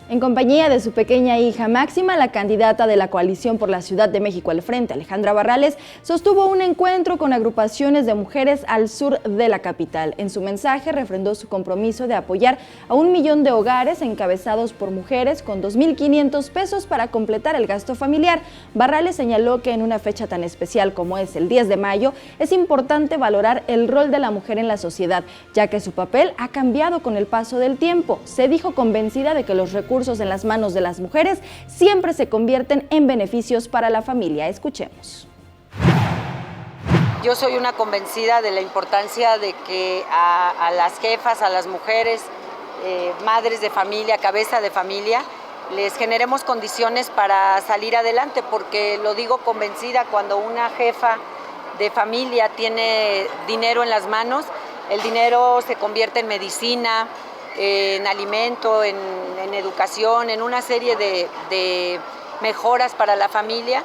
En compañía de su pequeña hija Máxima, la candidata de la coalición por la Ciudad de México al Frente, Alejandra Barrales, sostuvo un encuentro con agrupaciones de mujeres al sur de la capital. En su mensaje refrendó su compromiso de apoyar a 1 millón de hogares encabezados por mujeres con 2.500 pesos para completar el gasto familiar. Barrales señaló que en una fecha tan especial como es el 10 de mayo, es importante valorar el rol de la mujer en la sociedad, ya que su papel ha cambiado con el paso del tiempo. Se dijo convencida de que los recursos en las manos de las mujeres siempre se convierten en beneficios para la familia. Escuchemos. Yo soy una convencida de la importancia de que a las jefas, a las mujeres, madres de familia, cabeza de familia, les generemos condiciones para salir adelante, porque lo digo convencida, cuando una jefa de familia tiene dinero en las manos, el dinero se convierte en medicina, en alimento, en educación, en una serie de mejoras para la familia.